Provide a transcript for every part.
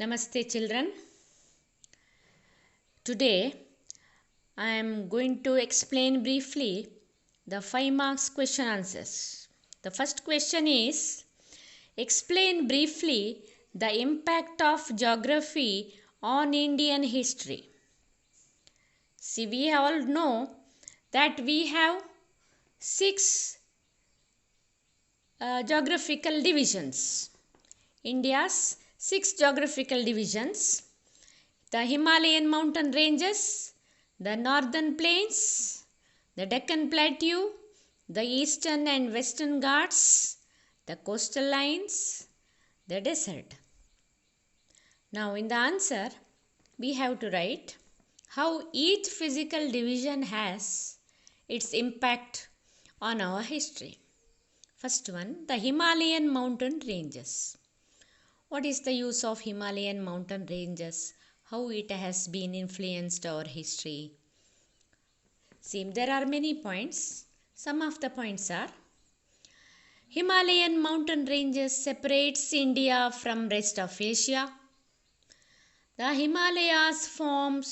Namaste children. Today I am going to explain briefly the 5 marks question answers. The first question is, explain briefly the impact of geography on Indian history. See, we all know that we have 6 geographical divisions. India's 6 geographical divisions: the Himalayan mountain ranges, the northern plains, the Deccan Plateau, the eastern and western Ghats, the coastal lines, the desert. Now in the answer, we have to write how each physical division has its impact on our history. First one, the Himalayan mountain ranges. What is the use of Himalayan mountain ranges? How it has been influenced our history? See, there are many points. Some of the points are: Himalayan mountain ranges separates India from rest of Asia. The Himalayas forms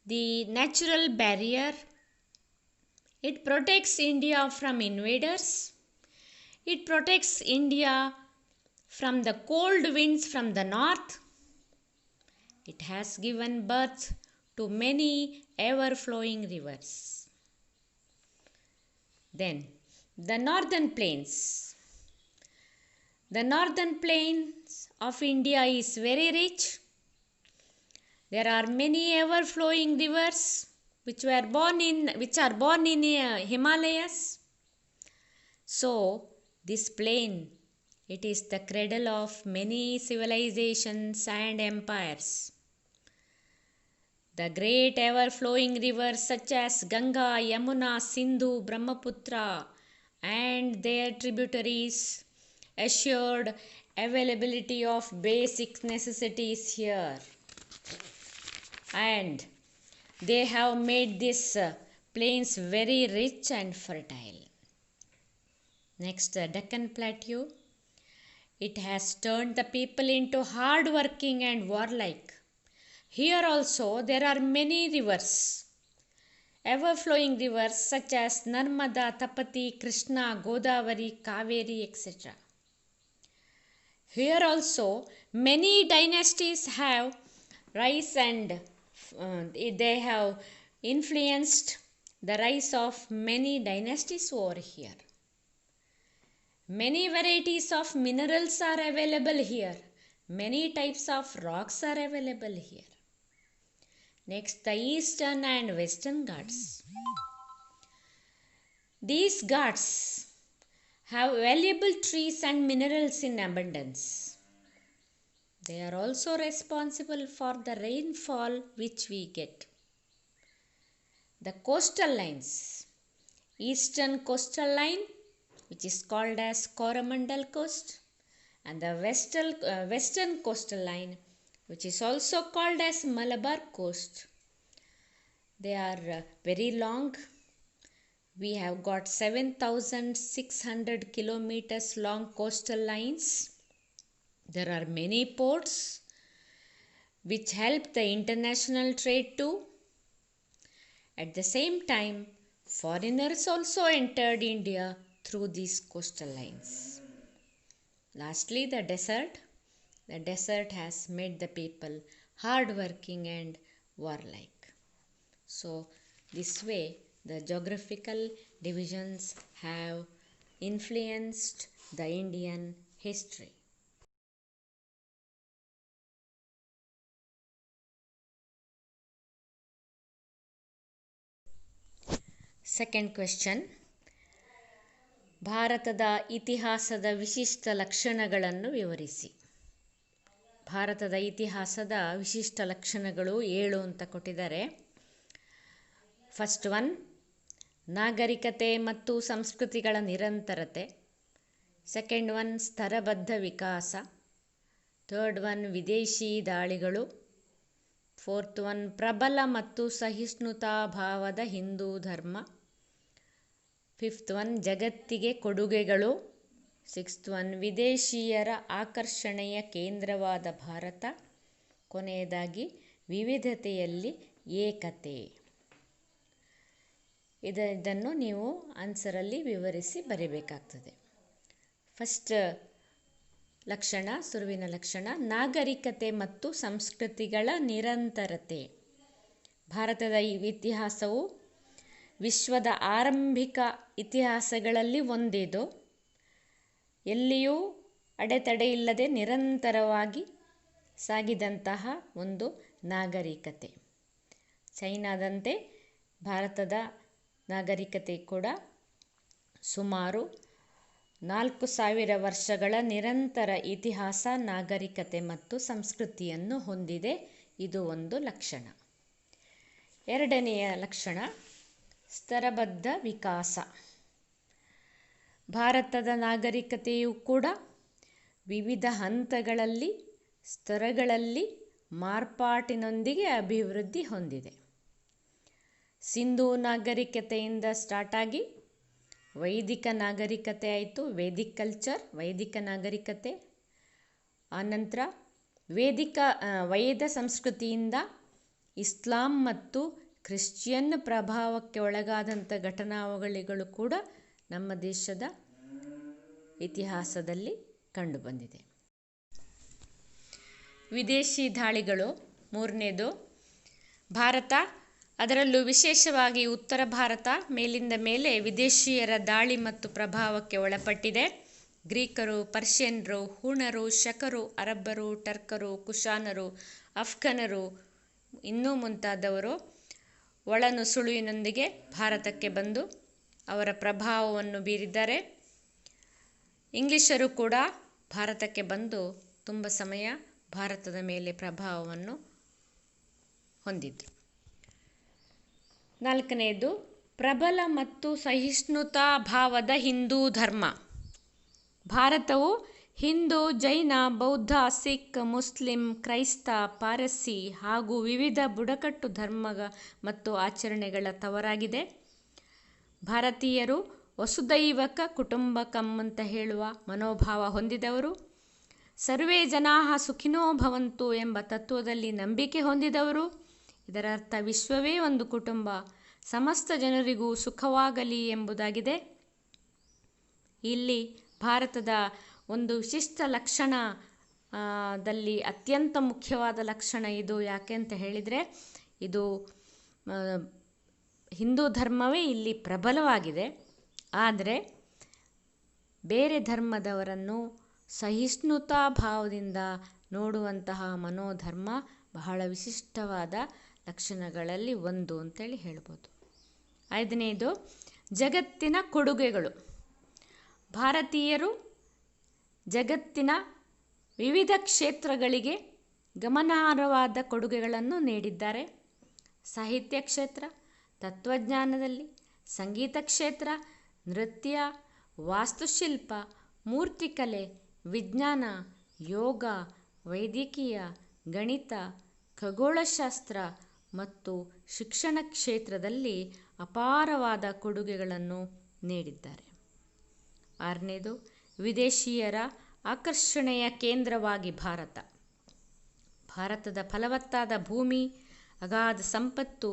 the natural barrier. It protects India from invaders. It protects India from the cold winds from the north. It has given birth to many ever-flowing rivers. Then, the northern plains. The northern plains of India is very rich. There are many ever-flowing rivers which are born in Himalayas. So, this plain, it is the cradle of many civilizations and empires. The great ever-flowing rivers such as Ganga, Yamuna, Sindhu, Brahmaputra and their tributaries assured availability of basic necessities here. And they have made these plains very rich and fertile. Next, the Deccan Plateau. It has turned the people into hard-working and warlike. Here also there are many rivers, ever-flowing rivers such as Narmada, Tapati, Krishna, Godavari, Kaveri, etc. Here also many dynasties have rise and they have influenced the rise of many dynasties over here. Many varieties of minerals are available here. Many types of rocks are available here. Next, the eastern and western Ghats. These Ghats have valuable trees and minerals in abundance. They are also responsible for the rainfall which we get. The coastal lines. Eastern coastal line, which is called as Coromandel Coast, and the western coastal line, which is also called as Malabar Coast. They are very long. We have got 7,600 kilometers long coastal lines. There are many ports which help the international trade too. At the same time, foreigners also entered India through these coastal lines. Lastly, the desert. The desert has made the people hardworking and warlike. So, this way the geographical divisions have influenced the Indian history. Second question. ಭಾರತದ ಇತಿಹಾಸದ ವಿಶಿಷ್ಟ ಲಕ್ಷಣಗಳನ್ನು ವಿವರಿಸಿ. ಭಾರತದ ಇತಿಹಾಸದ ವಿಶಿಷ್ಟ ಲಕ್ಷಣಗಳು 7 ಅಂತ ಕೊಟ್ಟಿದ್ದಾರೆ. ಫಸ್ಟ್ ಒನ್, ನಾಗರಿಕತೆ ಮತ್ತು ಸಂಸ್ಕೃತಿಗಳ ನಿರಂತರತೆ. ಸೆಕೆಂಡ್ ಒನ್, ಸ್ತರಬದ್ಧ ವಿಕಾಸ. ಥರ್ಡ್ ಒನ್, ವಿದೇಶಿ ದಾಳಿಗಳು. ಫೋರ್ತ್ ಒನ್, ಪ್ರಬಲ ಮತ್ತು ಸಹಿಷ್ಣುತಾ ಭಾವದ ಹಿಂದೂ ಧರ್ಮ. ಫಿಫ್ತ್ ಒನ್, ಜಗತ್ತಿಗೆ ಕೊಡುಗೆಗಳು. ಸಿಕ್ಸ್ತ್ ಒನ್, ವಿದೇಶಿಯರ ಆಕರ್ಷಣೆಯ ಕೇಂದ್ರವಾದ ಭಾರತ. ಕೊನೆಯದಾಗಿ ವಿವಿಧತೆಯಲ್ಲಿ ಏಕತೆ. ಇದನ್ನು ನೀವು ಆನ್ಸರಲ್ಲಿ ವಿವರಿಸಿ ಬರೀಬೇಕಾಗ್ತದೆ. ಫಸ್ಟ್ ಲಕ್ಷಣ, ಸುರುವಿನ ಲಕ್ಷಣ, ನಾಗರಿಕತೆ ಮತ್ತು ಸಂಸ್ಕೃತಿಗಳ ನಿರಂತರತೆ. ಭಾರತದ ಇತಿಹಾಸವು ವಿಶ್ವದ ಆರಂಭಿಕ ಇತಿಹಾಸಗಳಲ್ಲಿ ಒಂದಿದು. ಎಲ್ಲಿಯೂ ಅಡೆತಡೆಯಿಲ್ಲದೆ ನಿರಂತರವಾಗಿ ಸಾಗಿದಂತಹ ಒಂದು ನಾಗರಿಕತೆ. ಚೈನಾದಂತೆ ಭಾರತದ ನಾಗರಿಕತೆ ಕೂಡ ಸುಮಾರು 4000 ವರ್ಷಗಳ ನಿರಂತರ ಇತಿಹಾಸ, ನಾಗರಿಕತೆ ಮತ್ತು ಸಂಸ್ಕೃತಿಯನ್ನು ಹೊಂದಿದೆ. ಇದು ಒಂದು ಲಕ್ಷಣ. ಎರಡನೆಯ ಲಕ್ಷಣ, ಸ್ತರಬದ್ಧ ವಿಕಾಸ. ಭಾರತದ ನಾಗರಿಕತೆಯು ಕೂಡ ವಿವಿಧ ಹಂತಗಳಲ್ಲಿ, ಸ್ತರಗಳಲ್ಲಿ ಮಾರ್ಪಾಟಿನೊಂದಿಗೆ ಅಭಿವೃದ್ಧಿ ಹೊಂದಿದೆ. ಸಿಂಧೂ ನಾಗರಿಕತೆಯಿಂದ ಸ್ಟಾರ್ಟ್ ಆಗಿ ವೈದಿಕ ನಾಗರಿಕತೆ ಆಯಿತು, ವೇದಿಕ್ ಕಲ್ಚರ್, ವೈದಿಕ ನಾಗರಿಕತೆ. ಆನಂತರ ವೇದ ಸಂಸ್ಕೃತಿಯಿಂದ ಇಸ್ಲಾಂ ಮತ್ತು ಕ್ರಿಶ್ಚಿಯನ್ ಪ್ರಭಾವಕ್ಕೆ ಒಳಗಾದಂಥ ಘಟನಾವಳಿಗಳು ಕೂಡ ನಮ್ಮ ದೇಶದ ಇತಿಹಾಸದಲ್ಲಿ ಕಂಡುಬಂದಿದೆ. ವಿದೇಶಿ ದಾಳಿಗಳು ಮೂರನೇದು. ಭಾರತ, ಅದರಲ್ಲೂ ವಿಶೇಷವಾಗಿ ಉತ್ತರ ಭಾರತ ಮೇಲಿಂದ ಮೇಲೆ ವಿದೇಶಿಯರ ದಾಳಿ ಮತ್ತು ಪ್ರಭಾವಕ್ಕೆ ಒಳಪಟ್ಟಿದೆ. ಗ್ರೀಕರು, ಪರ್ಷಿಯನ್ರು, ಹೂಣರು, ಶಕರು, ಅರಬ್ಬರು, ಟರ್ಕರು, ಕುಶಾನರು, ಅಫ್ಘನರು ಇನ್ನೂ ಮುಂತಾದವರು ಒಳನುಸುಳುವಿನೊಂದಿಗೆ ಭಾರತಕ್ಕೆ ಬಂದು ಅವರ ಪ್ರಭಾವವನ್ನು ಬೀರಿದ್ದಾರೆ. ಇಂಗ್ಲಿಷರು ಕೂಡ ಭಾರತಕ್ಕೆ ಬಂದು ತುಂಬ ಸಮಯ ಭಾರತದ ಮೇಲೆ ಪ್ರಭಾವವನ್ನು ಹೊಂದಿದ್ರು. ನಾಲ್ಕನೆಯದು, ಪ್ರಬಲ ಮತ್ತು ಸಹಿಷ್ಣುತಾ ಭಾವದ ಹಿಂದೂ ಧರ್ಮ. ಭಾರತವು ಹಿಂದೂ, ಜೈನ, ಬೌದ್ಧ, ಸಿಖ್, ಮುಸ್ಲಿಂ, ಕ್ರೈಸ್ತ, ಪಾರಸಿ ಹಾಗೂ ವಿವಿಧ ಬುಡಕಟ್ಟು ಧರ್ಮ ಮತ್ತು ಆಚರಣೆಗಳ ತವರಾಗಿದೆ. ಭಾರತೀಯರು ವಸುದೈವಕ ಕುಟುಂಬಕಂ ಅಂತ ಹೇಳುವ ಮನೋಭಾವ ಹೊಂದಿದವರು. ಸರ್ವೇ ಜನಾಃ ಸುಖಿನೋ ಭವಂತು ಎಂಬ ತತ್ವದಲ್ಲಿ ನಂಬಿಕೆ ಹೊಂದಿದವರು. ಇದರ ಅರ್ಥ ವಿಶ್ವವೇ ಒಂದು ಕುಟುಂಬ, ಸಮಸ್ತ ಜನರಿಗೂ ಸುಖವಾಗಲಿ ಎಂಬುದಾಗಿದೆ. ಇಲ್ಲಿ ಭಾರತದ ಒಂದು ವಿಶಿಷ್ಟ ಲಕ್ಷಣದಲ್ಲಿ ಅತ್ಯಂತ ಮುಖ್ಯವಾದ ಲಕ್ಷಣ ಇದು. ಯಾಕೆ ಅಂತ ಹೇಳಿದರೆ, ಇದು ಹಿಂದೂ ಧರ್ಮವೇ ಇಲ್ಲಿ ಪ್ರಬಲವಾಗಿದೆ. ಆದರೆ ಬೇರೆ ಧರ್ಮದವರನ್ನು ಸಹಿಷ್ಣುತಾ ಭಾವದಿಂದ ನೋಡುವಂತಹ ಮನೋಧರ್ಮ ಬಹಳ ವಿಶಿಷ್ಟವಾದ ಲಕ್ಷಣಗಳಲ್ಲಿ ಒಂದು ಅಂತೇಳಿ ಹೇಳ್ಬೋದು. ಐದನೇದು, ಜಗತ್ತಿನ ಕೊಡುಗೆಗಳು. ಭಾರತೀಯರು ಜಗತ್ತಿನ ವಿವಿಧ ಕ್ಷೇತ್ರಗಳಿಗೆ ಗಮನಾರ್ಹವಾದ ಕೊಡುಗೆಗಳನ್ನು ನೀಡಿದ್ದಾರೆ. ಸಾಹಿತ್ಯ ಕ್ಷೇತ್ರ, ತತ್ವಜ್ಞಾನದಲ್ಲಿ, ಸಂಗೀತ ಕ್ಷೇತ್ರ, ನೃತ್ಯ, ವಾಸ್ತುಶಿಲ್ಪ, ಮೂರ್ತಿಕಲೆ, ವಿಜ್ಞಾನ, ಯೋಗ, ವೈದ್ಯಕೀಯ, ಗಣಿತ, ಖಗೋಳಶಾಸ್ತ್ರ ಮತ್ತು ಶಿಕ್ಷಣ ಕ್ಷೇತ್ರದಲ್ಲಿ ಅಪಾರವಾದ ಕೊಡುಗೆಗಳನ್ನು ನೀಡಿದ್ದಾರೆ. ಆರನೇದು, ವಿದೇಶಿಯರ ಆಕರ್ಷಣೆಯ ಕೇಂದ್ರವಾಗಿ ಭಾರತ. ಭಾರತದ ಫಲವತ್ತಾದ ಭೂಮಿ, ಅಗಾಧ ಸಂಪತ್ತು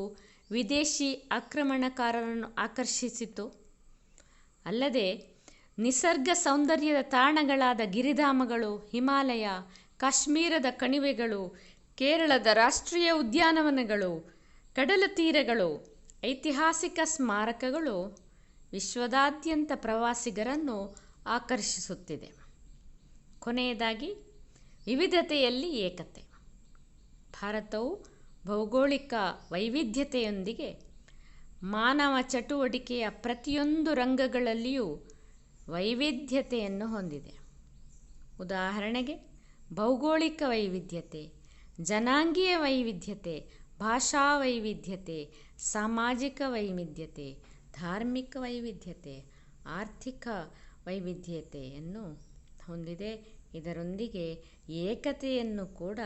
ವಿದೇಶಿ ಆಕ್ರಮಣಕಾರರನ್ನು ಆಕರ್ಷಿಸಿತು. ಅಲ್ಲದೆ ನಿಸರ್ಗ ಸೌಂದರ್ಯದ ತಾಣಗಳಾದ ಗಿರಿಧಾಮಗಳು, ಹಿಮಾಲಯ, ಕಾಶ್ಮೀರದ ಕಣಿವೆಗಳು, ಕೇರಳದ ರಾಷ್ಟ್ರೀಯ ಉದ್ಯಾನವನಗಳು, ಕಡಲ ತೀರಗಳು, ಐತಿಹಾಸಿಕ ಸ್ಮಾರಕಗಳು ವಿಶ್ವದಾದ್ಯಂತ ಪ್ರವಾಸಿಗರನ್ನು ಆಕರ್ಷಿಸುತ್ತಿದೆ. ಕೊನೆಯದಾಗಿ ವಿವಿಧತೆಯಲ್ಲಿ ಏಕತೆ. ಭಾರತವು ಭೌಗೋಳಿಕ ವೈವಿಧ್ಯತೆಯೊಂದಿಗೆ ಮಾನವ ಚಟುವಟಿಕೆಯ ಪ್ರತಿಯೊಂದು ರಂಗಗಳಲ್ಲಿಯೂ ವೈವಿಧ್ಯತೆಯನ್ನು ಹೊಂದಿದೆ. ಉದಾಹರಣೆಗೆ ಭೌಗೋಳಿಕ ವೈವಿಧ್ಯತೆ, ಜನಾಂಗೀಯ ವೈವಿಧ್ಯತೆ, ಭಾಷಾ ವೈವಿಧ್ಯತೆ, ಸಾಮಾಜಿಕ ವೈವಿಧ್ಯತೆ, ಧಾರ್ಮಿಕ ವೈವಿಧ್ಯತೆ, ಆರ್ಥಿಕ ವೈವಿಧ್ಯತೆಯನ್ನು ಹೊಂದಿದೆ. ಇದರೊಂದಿಗೆ ಏಕತೆಯನ್ನು ಕೂಡ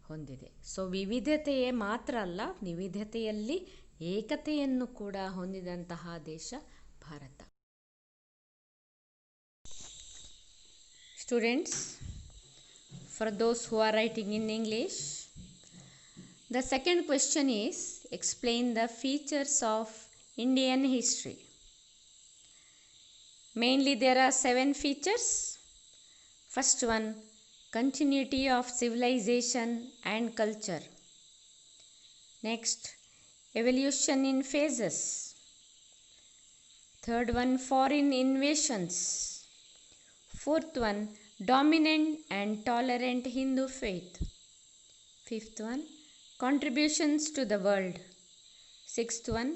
ಹೊಂದಿದೆ. ಸೊ ವಿವಿಧತೆಯೇ ಮಾತ್ರ ಅಲ್ಲ, ವಿವಿಧತೆಯಲ್ಲಿ ಏಕತೆಯನ್ನು ಕೂಡ ಹೊಂದಿದಂತಹ ದೇಶ Bharat. Students, for those who are writing in English, The second question is explain the features of Indian history. Mainly there are 7 features. First one, continuity of civilization and culture. Next, evolution in phases. Third one, foreign invasions. Fourth one, dominant and tolerant Hindu faith. Fifth one, contributions to the world. Sixth one,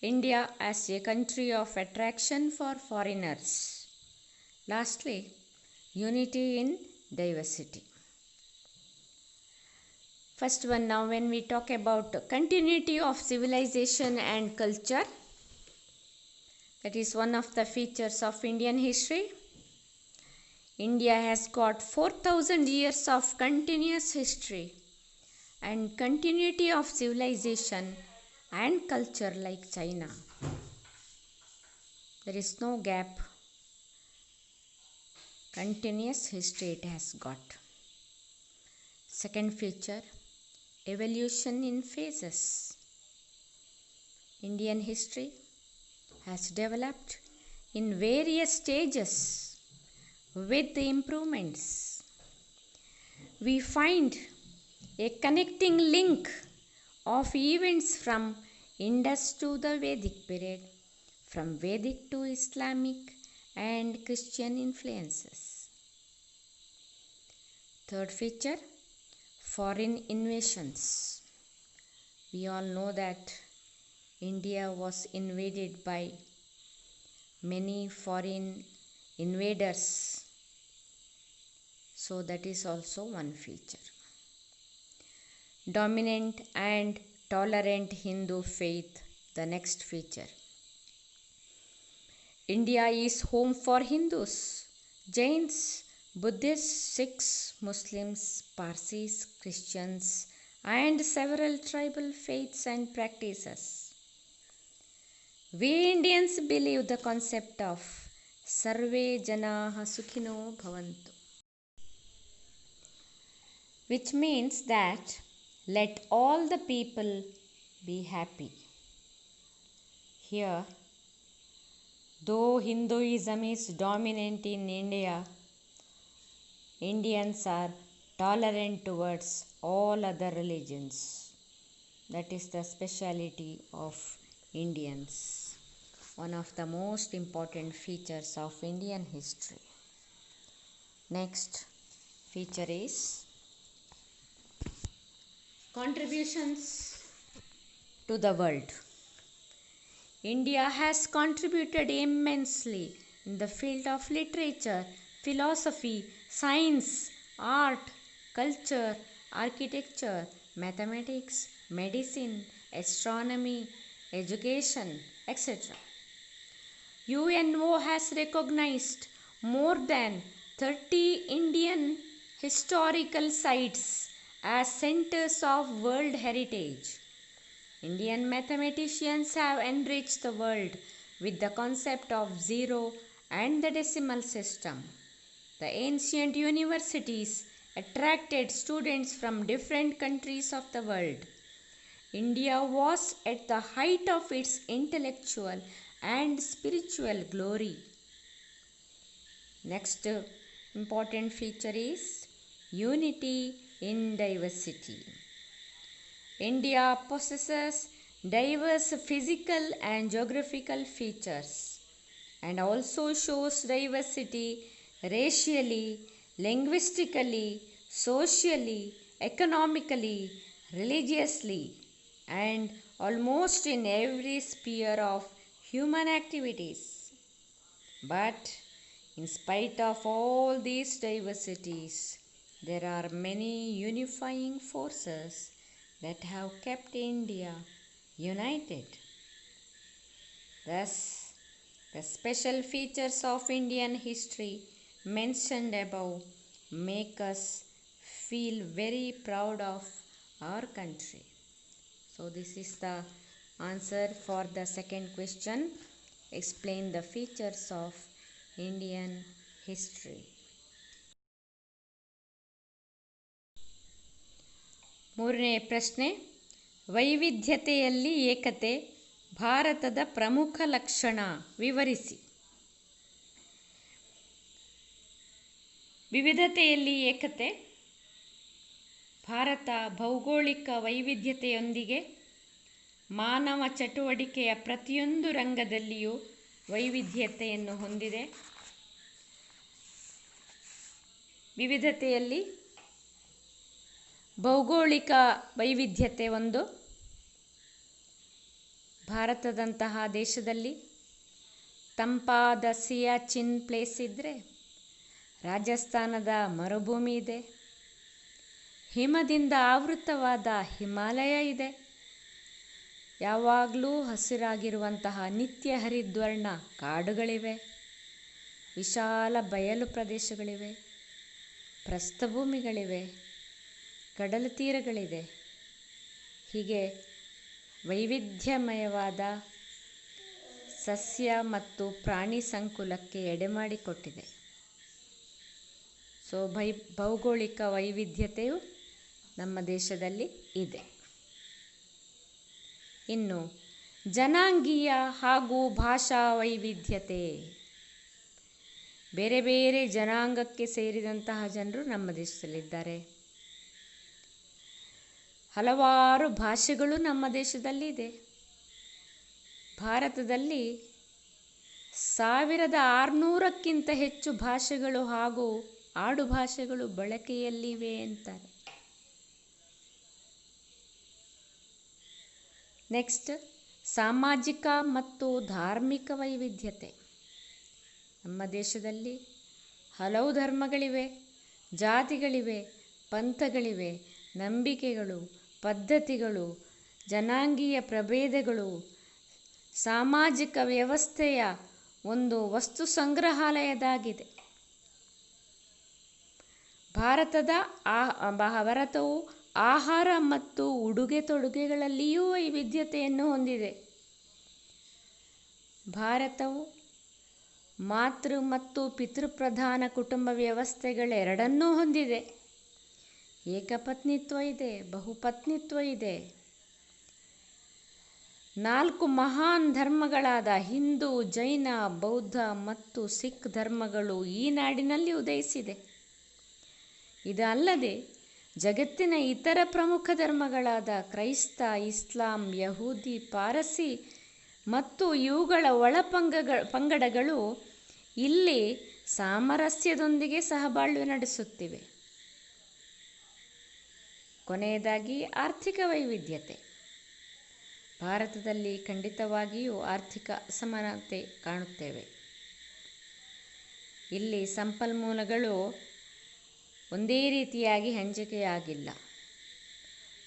India as a country of attraction for foreigners. Lastly, unity in diversity. First one, now when we talk about continuity of civilization and culture, that is one of the features of Indian history. India has got 4,000 years of continuous history and continuity of civilization and culture like China. There is no gap. Continuous history it has got. Second feature, evolution in phases. Indian history has developed in various stages with the improvements. We find a connecting link of events from Indus to the Vedic period, from Vedic to Islamic and Christian influences. Third feature, foreign invasions. We all know that India was invaded by many foreign invaders. So that is also one feature. Dominant and tolerant Hindu faith, the next feature. India is home for Hindus, Jains, Buddhists, Sikhs, Muslims, Parsis, Christians, and several tribal faiths and practices. We Indians believe the concept of Sarve Janaha Sukhino Bhavantu, which means that let all the people be happy. Here, though Hinduism is dominant in India, Indians are tolerant towards all other religions. That is the speciality of Indians. One of the most important features of Indian history. Next feature is contributions to the world. India has contributed immensely in the field of literature, philosophy, science, art, culture, architecture, mathematics, medicine, astronomy, education, etc. UNO has recognized more than 30 Indian historical sites as centers of world heritage. Indian mathematicians have enriched the world with the concept of zero and the decimal system. The ancient universities attracted students from different countries of the world. India was at the height of its intellectual and spiritual glory. Next important feature is unity in diversity. India possesses diverse physical and geographical features and also shows diversity racially, linguistically, socially, economically, religiously, and almost in every sphere of human activities. But in spite of all these diversities, there are many unifying forces that have kept India united. Thus, the special features of Indian history mentioned above make us feel very proud of our country. So, this is the answer for the second question. Explain the features of Indian history. ಮೂರನೇ ಪ್ರಶ್ನೆ, ವೈವಿಧ್ಯತೆಯಲ್ಲಿ ಏಕತೆ ಭಾರತದ ಪ್ರಮುಖ ಲಕ್ಷಣ ವಿವರಿಸಿ. ವಿವಿಧತೆಯಲ್ಲಿ ಏಕತೆ. ಭಾರತ ಭೌಗೋಳಿಕ ವೈವಿಧ್ಯತೆಯೊಂದಿಗೆ ಮಾನವ ಚಟುವಟಿಕೆಯ ಪ್ರತಿಯೊಂದು ರಂಗದಲ್ಲಿಯೂ ವೈವಿಧ್ಯತೆಯನ್ನು ಹೊಂದಿದೆ. ವಿವಿಧತೆಯಲ್ಲಿ ಭೌಗೋಳಿಕ ವೈವಿಧ್ಯತೆ ಒಂದು. ಭಾರತದಂತಹ ದೇಶದಲ್ಲಿ ತಂಪಾದ ಸಿಯಾಚಿನ್ ಪ್ಲೇಸ್ ಇದ್ದರೆ, ರಾಜಸ್ಥಾನದ ಮರುಭೂಮಿ ಇದೆ, ಹಿಮದಿಂದ ಆವೃತವಾದ ಹಿಮಾಲಯ ಇದೆ, ಯಾವಾಗಲೂ ಹಸಿರಾಗಿರುವಂತಹ ನಿತ್ಯ ಹರಿದ್ವರ್ಣ ಕಾಡುಗಳಿವೆ, ವಿಶಾಲ ಬಯಲು ಪ್ರದೇಶಗಳಿವೆ, ಪ್ರಸ್ಥಭೂಮಿಗಳಿವೆ, ಕಡಲ ತೀರಗಳಿದೆ. ಹೀಗೆ ವೈವಿಧ್ಯಮಯವಾದ ಸಸ್ಯ ಮತ್ತು ಪ್ರಾಣಿ ಸಂಕುಲಕ್ಕೆ ಎಡೆಮಾಡಿಕೊಟ್ಟಿದೆ. ಸೊ ಭೌಗೋಳಿಕ ವೈವಿಧ್ಯತೆಯು ನಮ್ಮ ದೇಶದಲ್ಲಿ ಇದೆ. ಇನ್ನು ಜನಾಂಗೀಯ ಹಾಗೂ ಭಾಷಾ ವೈವಿಧ್ಯತೆ. ಬೇರೆ ಬೇರೆ ಜನಾಂಗಕ್ಕೆ ಸೇರಿದಂತಹ ಜನರು ನಮ್ಮ ದೇಶದಲ್ಲಿದ್ದಾರೆ. ಹಲವಾರು ಭಾಷೆಗಳು ನಮ್ಮ ದೇಶದಲ್ಲಿ ಇದೆ. ಭಾರತದಲ್ಲಿ 1600ಕ್ಕಿಂತ ಹೆಚ್ಚು ಭಾಷೆಗಳು ಹಾಗೂ ಆಡುಭಾಷೆಗಳು ಬಳಕೆಯಲ್ಲಿವೆ ಅಂತಾರೆ. ನೆಕ್ಸ್ಟ್, ಸಾಮಾಜಿಕ ಮತ್ತು ಧಾರ್ಮಿಕ ವೈವಿಧ್ಯತೆ. ನಮ್ಮ ದೇಶದಲ್ಲಿ ಹಲವು ಧರ್ಮಗಳಿವೆ, ಜಾತಿಗಳಿವೆ, ಪಂಥಗಳಿವೆ, ನಂಬಿಕೆಗಳು, ಪದ್ಧತಿಗಳು, ಜನಾಂಗೀಯ ಪ್ರಭೇದಗಳು ಸಾಮಾಜಿಕ ವ್ಯವಸ್ಥೆಯ ಒಂದು ವಸ್ತು ಸಂಗ್ರಹಾಲಯದಾಗಿದೆ. ಭಾರತವು ಆಹಾರ ಮತ್ತು ಉಡುಗೆ ತೊಡುಗೆಗಳಲ್ಲಿಯೂ ವೈವಿಧ್ಯತೆಯನ್ನು ಹೊಂದಿದೆ. ಭಾರತವು ಮಾತೃ ಮತ್ತು ಪಿತೃಪ್ರಧಾನ ಕುಟುಂಬ ವ್ಯವಸ್ಥೆಗಳೆರಡನ್ನೂ ಹೊಂದಿದೆ. ಏಕಪತ್ನಿತ್ವ ಇದೆ, ಬಹುಪತ್ನಿತ್ವ ಇದೆ. 4 ಮಹಾನ್ ಧರ್ಮಗಳಾದ ಹಿಂದೂ, ಜೈನ, ಬೌದ್ಧ ಮತ್ತು ಸಿಖ್ ಧರ್ಮಗಳು ಈ ನಾಡಿನಲ್ಲಿ ಉದಯಿಸಿದೆ. ಇದಲ್ಲದೆ ಜಗತ್ತಿನ ಇತರ ಪ್ರಮುಖ ಧರ್ಮಗಳಾದ ಕ್ರೈಸ್ತ, ಇಸ್ಲಾಂ, ಯಹೂದಿ, ಪಾರಸಿ ಮತ್ತು ಇವುಗಳ ಪಂಗಡಗಳು ಇಲ್ಲಿ ಸಾಮರಸ್ಯದೊಂದಿಗೆ ಸಹಬಾಳ್ವೆ ನಡೆಸುತ್ತಿವೆ. ಕೊನೆಯದಾಗಿ ಆರ್ಥಿಕ ವೈವಿಧ್ಯತೆ. ಭಾರತದಲ್ಲಿ ಖಂಡಿತವಾಗಿಯೂ ಆರ್ಥಿಕ ಅಸಮಾನತೆ ಕಾಣುತ್ತೇವೆ. ಇಲ್ಲಿ ಸಂಪನ್ಮೂಲಗಳು ಒಂದೇ ರೀತಿಯಾಗಿ ಹಂಚಿಕೆಯಾಗಿಲ್ಲ.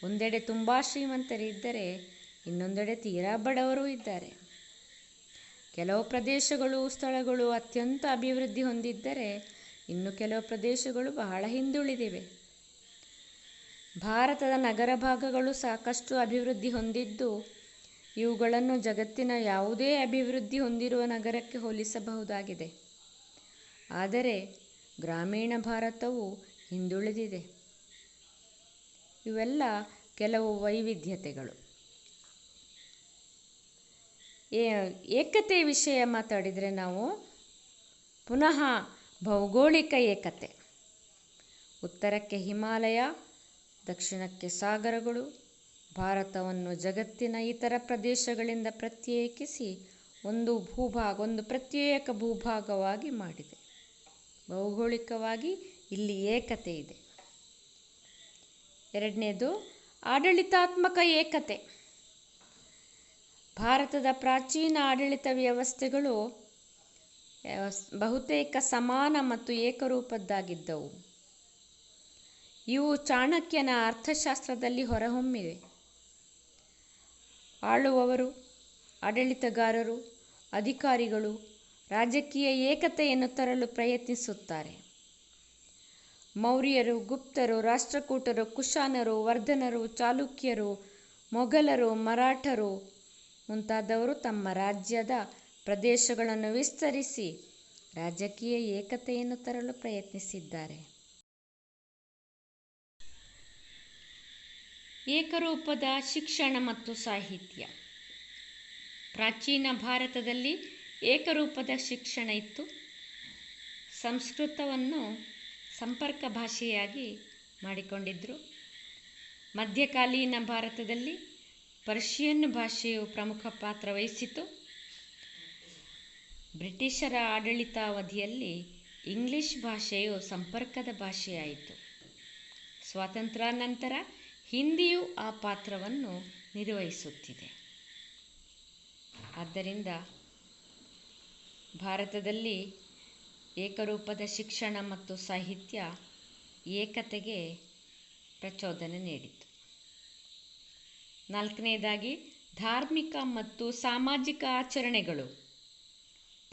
ಒಂದೆಡೆ ತುಂಬ ಶ್ರೀಮಂತರಿದ್ದರೆ ಇನ್ನೊಂದೆಡೆ ತೀರಾ ಬಡವರು ಇದ್ದಾರೆ. ಕೆಲವು ಪ್ರದೇಶಗಳು, ಸ್ಥಳಗಳು ಅತ್ಯಂತ ಅಭಿವೃದ್ಧಿ ಹೊಂದಿದ್ದರೆ ಇನ್ನು ಕೆಲವು ಪ್ರದೇಶಗಳು ಬಹಳ ಹಿಂದುಳಿದಿವೆ. ಭಾರತದ ನಗರ ಭಾಗಗಳು ಸಾಕಷ್ಟು ಅಭಿವೃದ್ಧಿ ಹೊಂದಿದ್ದು ಇವುಗಳನ್ನು ಜಗತ್ತಿನ ಯಾವುದೇ ಅಭಿವೃದ್ಧಿ ಹೊಂದಿರುವ ನಗರಕ್ಕೆ ಹೋಲಿಸಬಹುದಾಗಿದೆ. ಆದರೆ ಗ್ರಾಮೀಣ ಭಾರತವು ಹಿಂದುಳಿದಿದೆ. ಇವೆಲ್ಲ ಕೆಲವು ವೈವಿಧ್ಯತೆಗಳು. ಏಕತೆ ವಿಷಯ ಮಾತಾಡಿದರೆ ನಾವು ಪುನಃ ಭೌಗೋಳಿಕ ಏಕತೆ. ಉತ್ತರಕ್ಕೆ ಹಿಮಾಲಯ, ದಕ್ಷಿಣಕ್ಕೆ ಸಾಗರಗಳು ಭಾರತವನ್ನು ಜಗತ್ತಿನ ಇತರ ಪ್ರದೇಶಗಳಿಂದ ಪ್ರತ್ಯೇಕಿಸಿ ಒಂದು ಪ್ರತ್ಯೇಕ ಭೂಭಾಗವಾಗಿ ಮಾಡಿದೆ. ಭೌಗೋಳಿಕವಾಗಿ ಇಲ್ಲಿ ಏಕತೆ ಇದೆ. ಎರಡನೇದು ಆಡಳಿತಾತ್ಮಕ ಏಕತೆ. ಭಾರತದ ಪ್ರಾಚೀನ ಆಡಳಿತ ವ್ಯವಸ್ಥೆಗಳು ಬಹುತೇಕ ಸಮಾನ ಮತ್ತು ಏಕರೂಪದ್ದಾಗಿದ್ದವು. ಇವು ಚಾಣಕ್ಯನ ಅರ್ಥಶಾಸ್ತ್ರದಲ್ಲಿ ಹೊರಹೊಮ್ಮಿವೆ. ಆಳುವವರು, ಆಡಳಿತಗಾರರು, ಅಧಿಕಾರಿಗಳು ರಾಜಕೀಯ ಏಕತೆಯನ್ನು ತರಲು ಪ್ರಯತ್ನಿಸುತ್ತಾರೆ. ಮೌರ್ಯರು, ಗುಪ್ತರು, ರಾಷ್ಟ್ರಕೂಟರು, ಕುಶಾನರು, ವರ್ಧನರು, ಚಾಲುಕ್ಯರು, ಮೊಘಲರು, ಮರಾಠರು ಮುಂತಾದವರು ತಮ್ಮ ರಾಜ್ಯದ ಪ್ರದೇಶಗಳನ್ನು ವಿಸ್ತರಿಸಿ ರಾಜಕೀಯ ಏಕತೆಯನ್ನು ತರಲು ಪ್ರಯತ್ನಿಸಿದ್ದಾರೆ. ಏಕರೂಪದ ಶಿಕ್ಷಣ ಮತ್ತು ಸಾಹಿತ್ಯ. ಪ್ರಾಚೀನ ಭಾರತದಲ್ಲಿ ಏಕರೂಪದ ಶಿಕ್ಷಣ ಇತ್ತು. ಸಂಸ್ಕೃತವನ್ನು ಸಂಪರ್ಕ ಭಾಷೆಯಾಗಿ ಮಾಡಿಕೊಂಡಿದ್ದರು. ಮಧ್ಯಕಾಲೀನ ಭಾರತದಲ್ಲಿ ಪರ್ಷಿಯನ್ ಭಾಷೆಯು ಪ್ರಮುಖ ಪಾತ್ರ ವಹಿಸಿತು. ಬ್ರಿಟಿಷರ ಆಡಳಿತಾವಧಿಯಲ್ಲಿ ಇಂಗ್ಲಿಷ್ ಭಾಷೆಯು ಸಂಪರ್ಕದ ಭಾಷೆಯಾಯಿತು. ಸ್ವಾತಂತ್ರ್ಯಾನಂತರ ಹಿಂದಿಯು ಆ ಪಾತ್ರವನ್ನು ನಿರ್ವಹಿಸುತ್ತಿದೆ. ಆದ್ದರಿಂದ ಭಾರತದಲ್ಲಿ ಏಕರೂಪದ ಶಿಕ್ಷಣ ಮತ್ತು ಸಾಹಿತ್ಯ ಏಕತೆಗೆ ಪ್ರಚೋದನೆ ನೀಡಿತು. 4ನೇದಾಗಿ ಧಾರ್ಮಿಕ ಮತ್ತು ಸಾಮಾಜಿಕ ಆಚರಣೆಗಳು.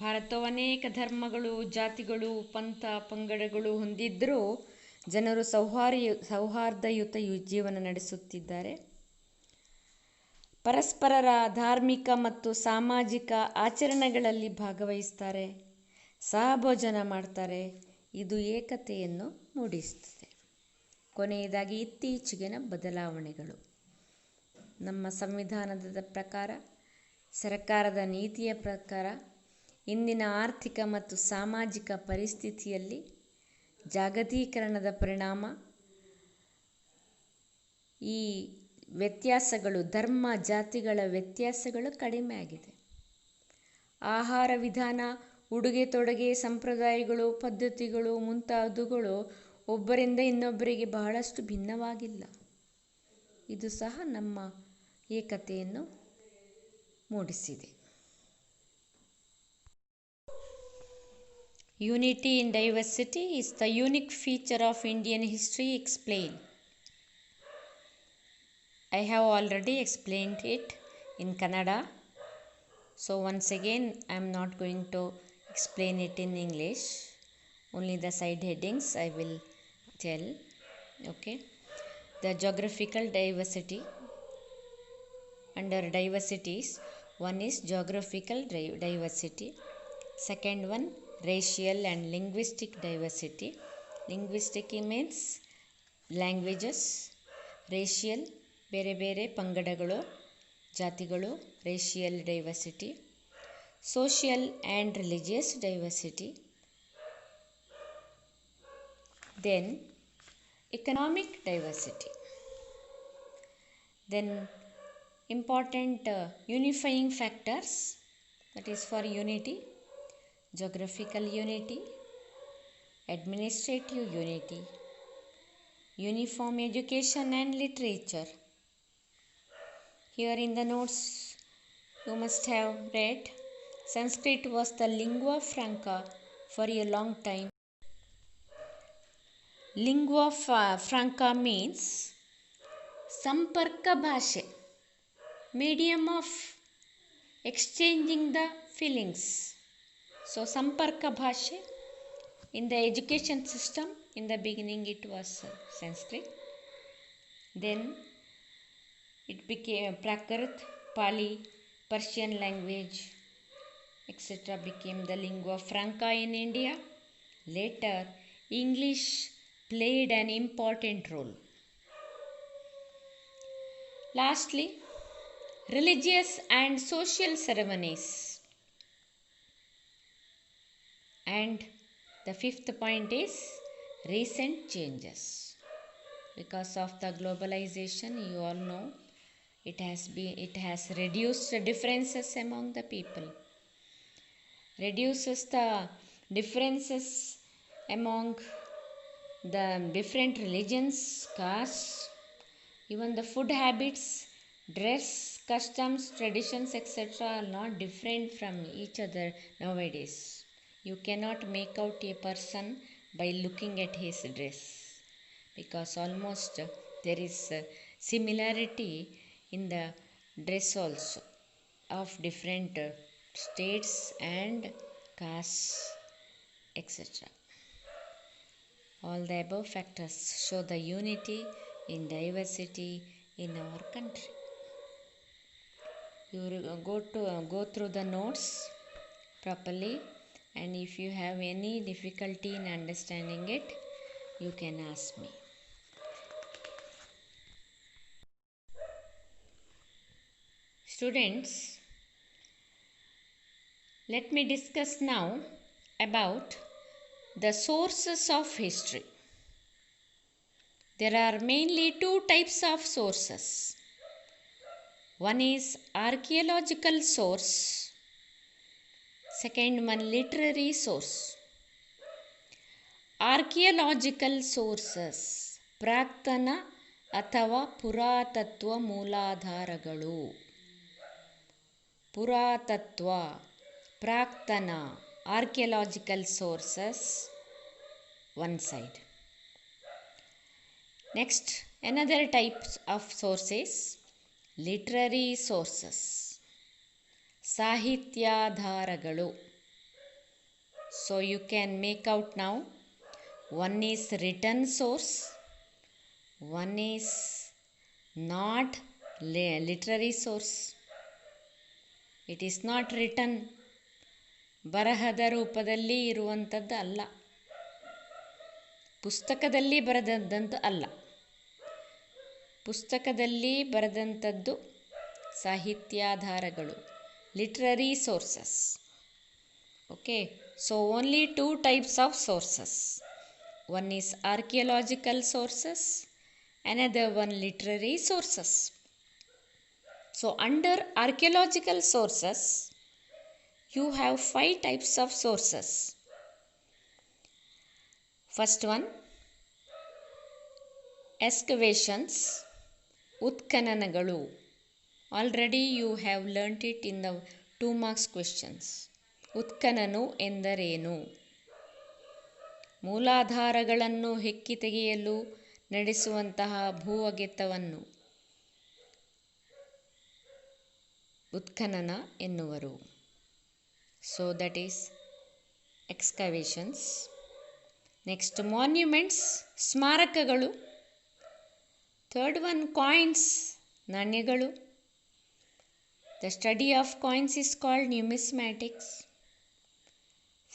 ಭಾರತವು ಅನೇಕ ಧರ್ಮಗಳು, ಜಾತಿಗಳು, ಪಂಥ, ಪಂಗಡಗಳು ಹೊಂದಿದ್ದರೂ ಜನರು ಸೌಹಾರ್ದಯುತ ಜೀವನ ನಡೆಸುತ್ತಿದ್ದಾರೆ. ಪರಸ್ಪರರ ಧಾರ್ಮಿಕ ಮತ್ತು ಸಾಮಾಜಿಕ ಆಚರಣೆಗಳಲ್ಲಿ ಭಾಗವಹಿಸ್ತಾರೆ, ಸಹಭೋಜನ ಮಾಡ್ತಾರೆ. ಇದು ಏಕತೆಯನ್ನು ಮೂಡಿಸುತ್ತದೆ. ಕೊನೆಯದಾಗಿ ಇತ್ತೀಚೆಗಿನ ಬದಲಾವಣೆಗಳು. ನಮ್ಮ ಸಂವಿಧಾನದ ಪ್ರಕಾರ, ಸರ್ಕಾರದ ನೀತಿಯ ಪ್ರಕಾರ, ಇಂದಿನ ಆರ್ಥಿಕ ಮತ್ತು ಸಾಮಾಜಿಕ ಪರಿಸ್ಥಿತಿಯಲ್ಲಿ ಜಾಗತೀಕರಣದ ಪರಿಣಾಮ ಈ ವ್ಯತ್ಯಾಸಗಳು, ಧರ್ಮ ಜಾತಿಗಳ ವ್ಯತ್ಯಾಸಗಳು ಕಡಿಮೆ ಆಗಿದೆ. ಆಹಾರ ವಿಧಾನ, ಉಡುಗೆ ತೊಡುಗೆ, ಸಂಪ್ರದಾಯಗಳು, ಪದ್ಧತಿಗಳು ಮುಂತಾದವುಗಳು ಒಬ್ಬರಿಂದ ಇನ್ನೊಬ್ಬರಿಗೆ ಬಹಳಷ್ಟು ಭಿನ್ನವಾಗಿಲ್ಲ. ಇದು ಸಹ ನಮ್ಮ ಏಕತೆಯನ್ನು ಮೂಡಿಸಿದೆ. Unity in diversity is the unique feature of Indian history. Explain. I have already explained it in Kannada. So once again I am not going to explain it in English. Only the side headings I will tell. Okay. The geographical diversity. Under diversities, one is geographical diversity. Second one, racial and linguistic diversity. Linguistic means languages. Racial ಬೇರೆ ಬೇರೆ ಪಂಗಡಗಳು, ಜಾತಿಗಳು, racial diversity. Social and religious diversity. Then economic diversity. Then important unifying factors, that is for unity: geographical unity, administrative unity, uniform education and literature. Here in the notes you must have read, Sanskrit was the lingua franca for a long time. Lingua franca means ಸಂಪರ್ಕ ಭಾಷೆ, medium of exchanging the feelings. So ಸಂಪರ್ಕ ಭಾಷೆ. In the education system, in the beginning it was Sanskrit. Then it became Prakrit, Pali, Persian language, etc. became the lingua franca in India. Later, English played an important role. Lastly, religious and social ceremonies. And the fifth point is recent changes. Because of the globalization, you all know, it has reduced the differences among the people. Reduces the differences among the different religions, castes, even the food habits, dress, customs, traditions, etc. are not different from each other nowadays. You cannot make out a person by looking at his dress, because almost there is similarity in the dress also of different states and castes, etc. All the above factors show the unity in diversity in our country. You go through the notes properly, and if you have any difficulty in understanding it, you can ask me. Students, let me discuss now about the sources of history. There are mainly two types of sources. One is archaeological source, second one literary source. Archaeological sources ಪ್ರಾಕ್ತನ ಅಥವಾ ಪುರಾತತ್ವ ಮೂಲಾಧಾರಗಳು. ಪುರಾತತ್ವ, ಪ್ರಾಕ್ತನ, archaeological sources, one side. Next, another type of sources, literary sources, ಸಾಹಿತ್ಯಾಧಾರಗಳು. So you can make out now, one is written source, one is not literary source. It is not written, ಬರಹದ ರೂಪದಲ್ಲಿ ಇರುವಂಥದ್ದು ಅಲ್ಲ, ಪುಸ್ತಕದಲ್ಲಿ ಬರೆದದ್ದಂತೂ ಅಲ್ಲ. ಪುಸ್ತಕದಲ್ಲಿ ಬರೆದಂಥದ್ದು ಸಾಹಿತ್ಯಾಧಾರಗಳು, literary sources. Okay, so only two types of sources. One is archaeological sources, another one literary sources. So under archaeological sources, you have 5 types of sources. First one, excavations, ಉತ್ಖನನಗಳು. Already you have learnt it in the 2 marks questions. ಉತ್ಖನನ ಎಂದರೇನು? ಮೂಲಾಧಾರಗಳನ್ನು ಹೆಕ್ಕಿ ತೆಗೆಯಲು ನಡೆಸುವಂತಹ ಭೂ ಅಗೆತವನ್ನು ಉತ್ಖನನ ಎನ್ನುವರು. So that is excavations. Next, monuments, ಸ್ಮಾರಕಗಳು. Third one, coins, ನಾಣ್ಯಗಳು. The study of coins is called numismatics.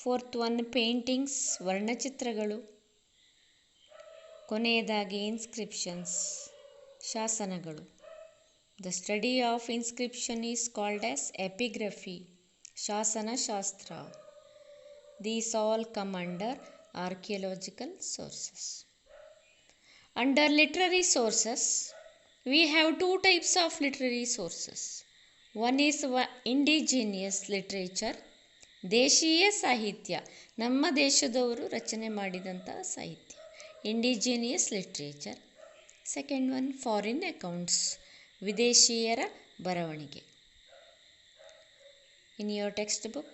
Fourth one, paintings, ವರ್ಣಚಿತ್ರಗಳು. ಕೊನೆಯದಾಗಿ inscriptions, ಶಾಸನಗಳು. The study of inscription is called as epigraphy, ಶಾಸನ ಶಾಸ್ತ್ರ. These all come under archaeological sources. Under literary sources, we have 2 types of literary sources. One is indigenous literature, ದೇಶೀಯ ಸಾಹಿತ್ಯ, ನಮ್ಮ ದೇಶದವರು ರಚನೆ ಮಾಡಿದಂಥ ಸಾಹಿತ್ಯ, indigenous literature. Second one, foreign accounts, ವಿದೇಶಿಯರ ಬರವಣಿಗೆ. In your textbook,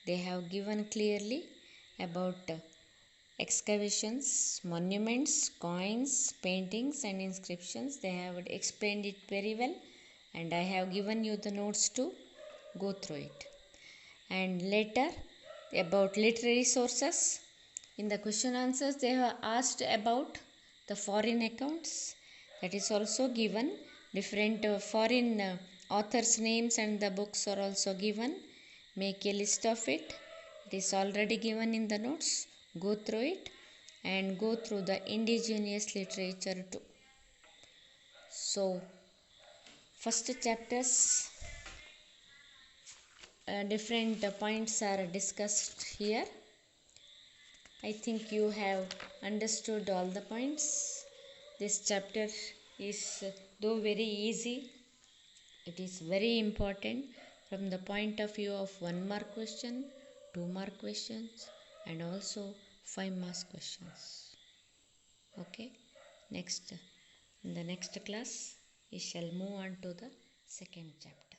they have given clearly about excavations, monuments, coins, paintings and inscriptions. They have explained it very well, and I have given you the notes to go through it. And later, about literary sources, in the question answers they have asked about the foreign accounts. That is also given. Different foreign authors' names and the books are also given. Make a list of it. It is already given in the notes. Go through it and go through the indigenous literature too. So, first chapters, different points are discussed here. I think you have understood all the points. This chapter is, though very easy, it is very important from the point of view of 1 mark question, 2 mark questions and also 5 mark questions. Okay, next, in the next class we shall move on to the second chapter.